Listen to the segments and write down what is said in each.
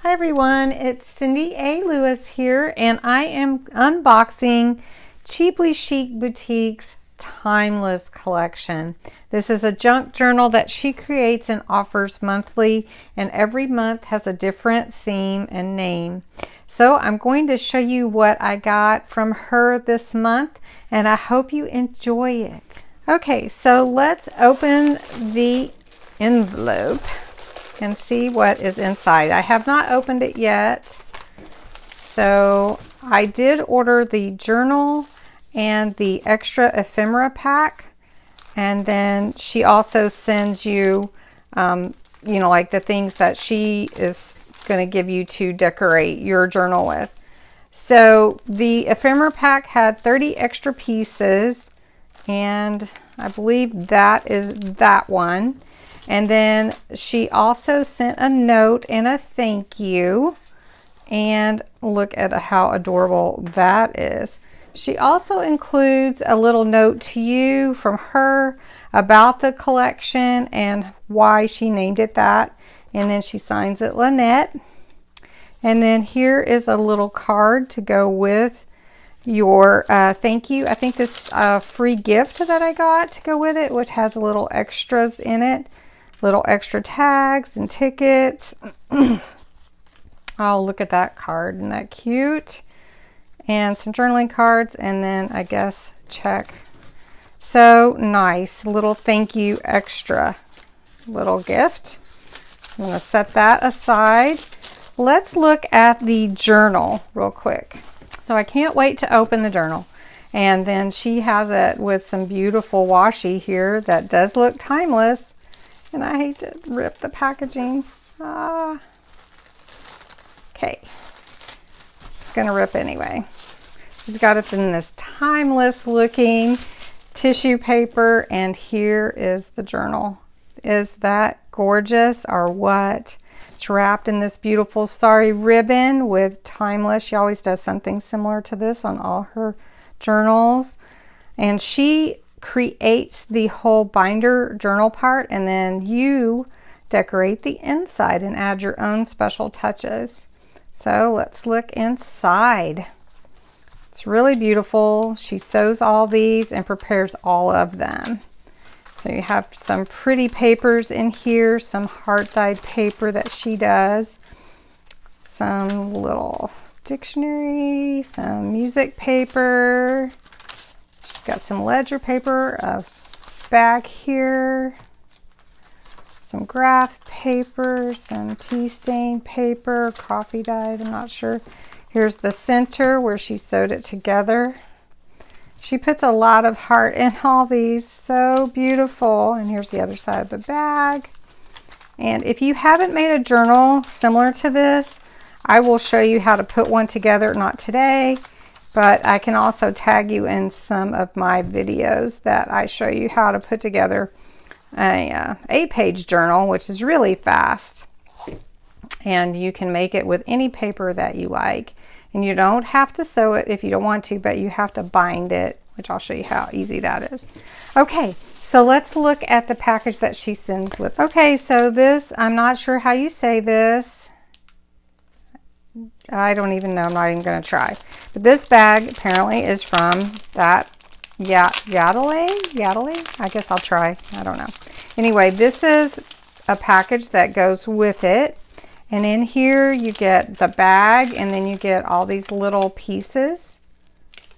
Hi everyone, it's Cindy A. Lewis here, and I am unboxing Cheaply Chic Boutique's Timeless collection. This is a junk journal that she creates and offers monthly, and every month has a different theme and name. So I'm going to show you what I got from her this month, and I hope you enjoy it. Okay, so let's open the envelope and see what is inside. I have not opened it yet. So I did order the journal and the extra ephemera pack, and then she also sends you like the things that she is going to give you to decorate your journal with. So the ephemera pack had 30 extra pieces, and I believe that is that one. And then she also sent a note and a thank you. And look at how adorable that is. She also includes a little note to you from her about the collection and why she named it that. And then she signs it Lynette. And then here is a little card to go with your thank you. I think this free gift that I got to go with it, which has a little extras in it. Little extra tags and tickets. Oh, look at that card. Isn't that cute? And some journaling cards, and then I guess check. So nice. Little thank you extra little gift. So I'm going to set that aside. Let's look at the journal real quick. So I can't wait to open the journal. And then she has it with some beautiful washi here that does look timeless. And I hate to rip the packaging. Okay. It's going to rip anyway. She's got it in this timeless looking tissue paper. And here is the journal. Is that gorgeous or what? It's wrapped in this beautiful sari ribbon with timeless. She always does something similar to this on all her journals. And she creates the whole binder journal part, and then you decorate the inside and add your own special touches. So let's look inside. It's really beautiful. She sews all these and prepares all of them. So you have some pretty papers in here, some heart dyed paper that she does, some little dictionary, some music paper. Got some ledger paper, a bag here, some graph paper, some tea stain paper, coffee dyed, I'm not sure. Here's the center where she sewed it together. She puts a lot of heart in all these, so beautiful. And here's the other side of the bag. And if you haven't made a journal similar to this, I will show you how to put one together, not today. But I can also tag you in some of my videos that I show you how to put together a 8-page journal, which is really fast. And you can make it with any paper that you like. And you don't have to sew it if you don't want to, but you have to bind it, which I'll show you how easy that is. Okay, so let's look at the package that she sends with. Okay, so this, I'm not sure how you say this. I don't even know. I'm not even going to try. But this bag apparently is from that Yadele? I guess I'll try. I don't know. Anyway, this is a package that goes with it. And in here you get the bag, and then you get all these little pieces,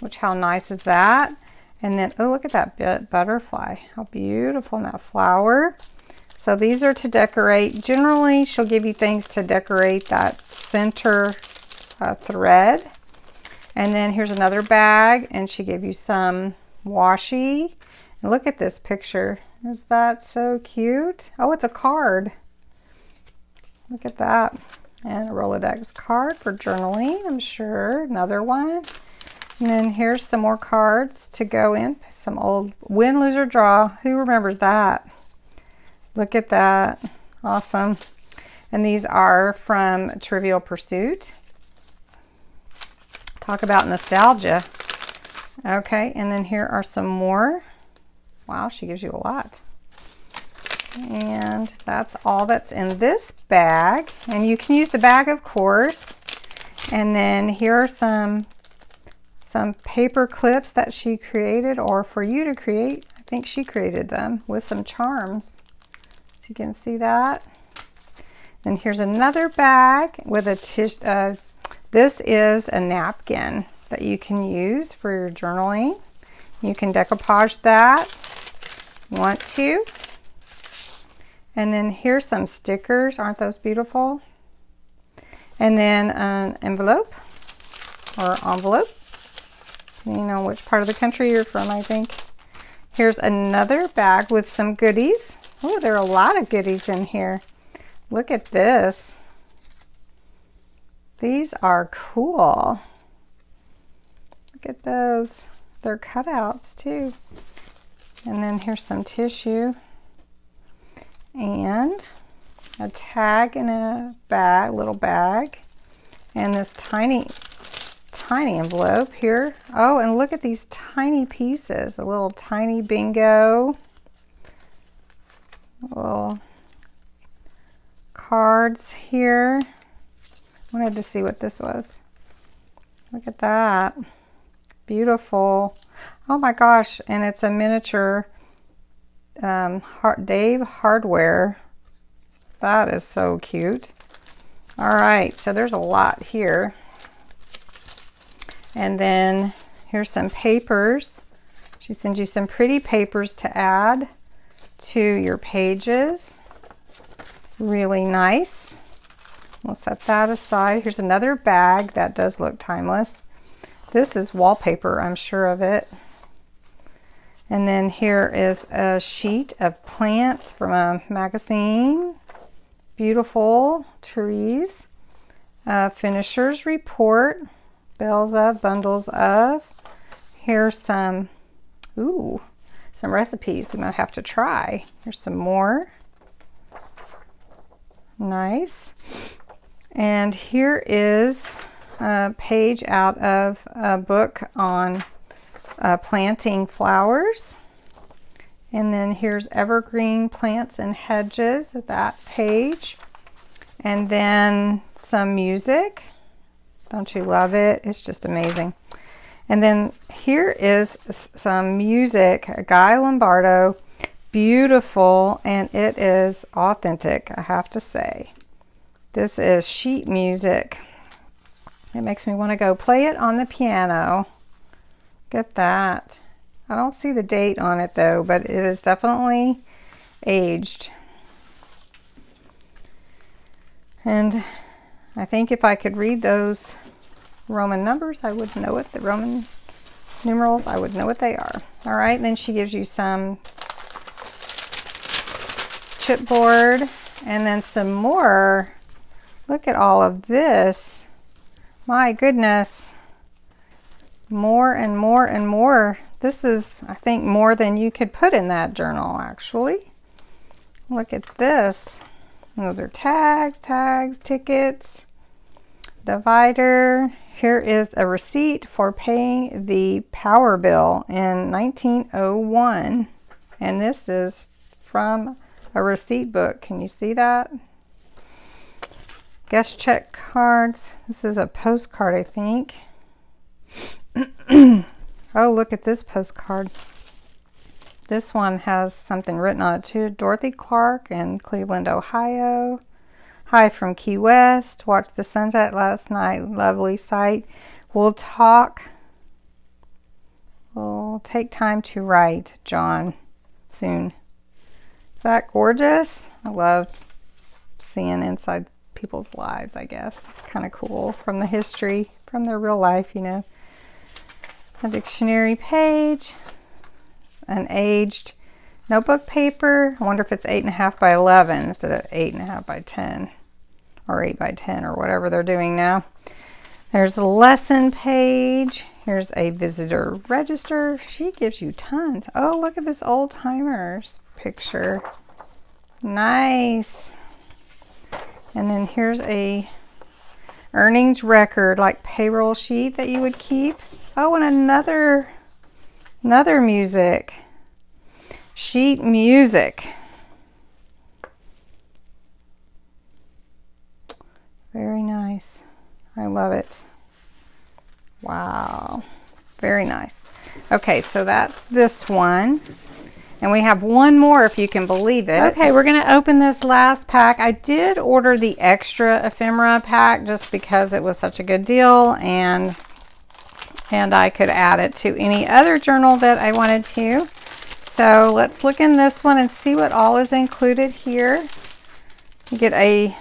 which how nice is that? And then, oh, look at that butterfly. How beautiful, and that flower. So these are to decorate. Generally, she'll give you things to decorate that center thread. And then here's another bag, and she gave you some washi. And look at this picture. Is that so cute? Oh, it's a card. Look at that. And a Rolodex card for journaling, I'm sure. Another one. And then here's some more cards to go in. Some old win, lose, or draw. Who remembers that? Look at that. Awesome. And these are from Trivial Pursuit. Talk about nostalgia. Okay, and then here are some more. Wow, she gives you a lot. And that's all that's in this bag. And you can use the bag, of course. And then here are some paper clips that she created, or for you to create. I think she created them with some charms. So you can see that. And here's another bag with a tissue. This is a napkin that you can use for your journaling. You can decoupage that if you want to. And then here's some stickers. Aren't those beautiful? And then an envelope, or envelope. You know which part of the country you're from, I think. Here's another bag with some goodies. Oh, there are a lot of goodies in here. Look at this. These are cool. Look at those. They're cutouts too. And then here's some tissue. And a tag in a bag, little bag. And this tiny envelope here. Oh, and look at these tiny pieces. A little tiny bingo. Little cards here. I wanted to see what this was. Look at that. Beautiful. Oh my gosh, and it's a miniature Dave Hardware. That is so cute. All right, so there's a lot here. And then here's some papers. She sends you some pretty papers to add to your pages. Really nice. We'll set that aside. Here's another bag that does look timeless. This is wallpaper, I'm sure of it. And then here is a sheet of plants from a magazine. Beautiful trees. Finisher's report. Bells of, bundles of. Here's some recipes we might have to try. Here's some more. Nice. And here is a page out of a book on planting flowers. And then here's evergreen plants and hedges, that page. And then some music. Don't you love it? It's just amazing. And then here is some music, Guy Lombardo, beautiful, and it is authentic, I have to say. This is sheet music. It makes me want to go play it on the piano. Get that. I don't see the date on it though, but it is definitely aged. And I think if I could read those Roman numbers, I would know what the Roman numerals, I would know what they are. All right, and then she gives you some chipboard and then some more. Look at all of this. My goodness. More and more and more. This is, I think, more than you could put in that journal, actually. Look at this. Those are tags, tickets, divider. Here is a receipt for paying the power bill in 1901. And this is from a receipt book. Can you see that? Guest check cards. This is a postcard, I think. Oh, look at this postcard. This one has something written on it too. Dorothy Clark in Cleveland, Ohio. Hi from Key West. Watched the sunset last night. Lovely sight. We'll talk. We'll take time to write, John, soon. Is that gorgeous? I love seeing inside people's lives, I guess. It's kind of cool from the history, from their real life, you know. A dictionary page, an aged notebook paper. I wonder if it's 8.5 by 11 instead of 8.5 by 10 or 8 by 10 or whatever they're doing now. There's a lesson page. Here's a visitor register. She gives you tons. Oh, look at this old timers picture. Nice. And then here's a earnings record, like payroll sheet that you would keep. Oh, and another music. Sheet music. nice. I love it. Wow. Very nice. Okay, so that's this one. And we have one more, if you can believe it. Okay, we're going to open this last pack. I did order the extra ephemera pack just because it was such a good deal, and I could add it to any other journal that I wanted to. So let's look in this one and see what all is included here. You get a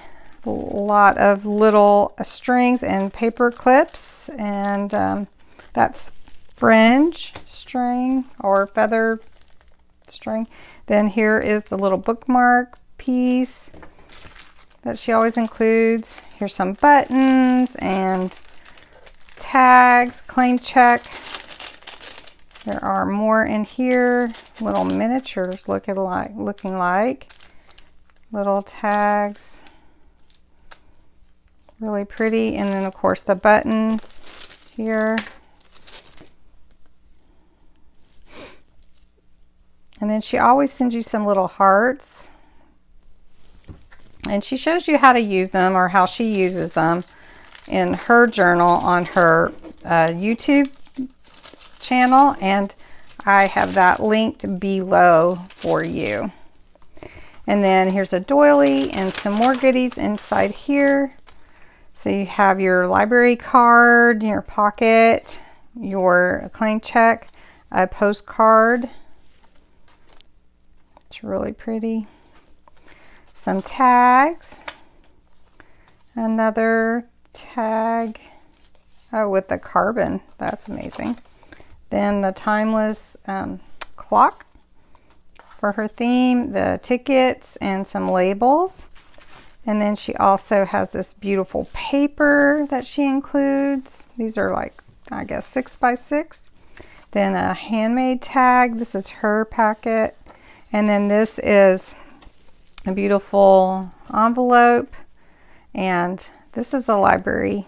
lot of little strings and paper clips, and that's fringe string or feather string. Then here is the little bookmark piece that she always includes. Here's some buttons and tags, claim check. There are more in here, little miniatures looking like little tags, really pretty. And then of course the buttons here. And then she always sends you some little hearts. And she shows you how to use them, or how she uses them in her journal on her YouTube channel. And I have that linked below for you. And then here's a doily and some more goodies inside here. So you have your library card, your pocket, your claim check, a postcard. It's really pretty. Some tags. Another tag. Oh, with the carbon. That's amazing. Then the timeless clock for her theme. The tickets and some labels. And then she also has this beautiful paper that she includes. These are like, I guess, 6 by 6. Then a handmade tag. This is her packet. And then this is a beautiful envelope, and this is a library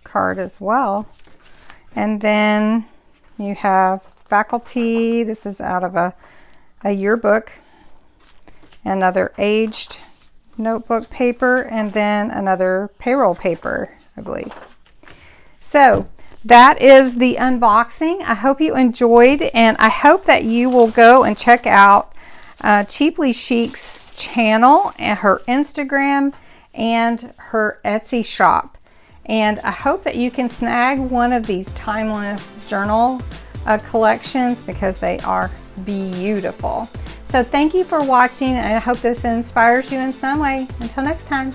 card as well. And then you have faculty. This is out of a yearbook, another aged notebook paper, and then another payroll paper, I believe. So that is the unboxing. I hope you enjoyed, and I hope that you will go and check out Cheaply Chic's channel and her Instagram and her Etsy shop. And I hope that you can snag one of these timeless journal collections, because they are beautiful. So thank you for watching, and I hope this inspires you in some way. Until next time.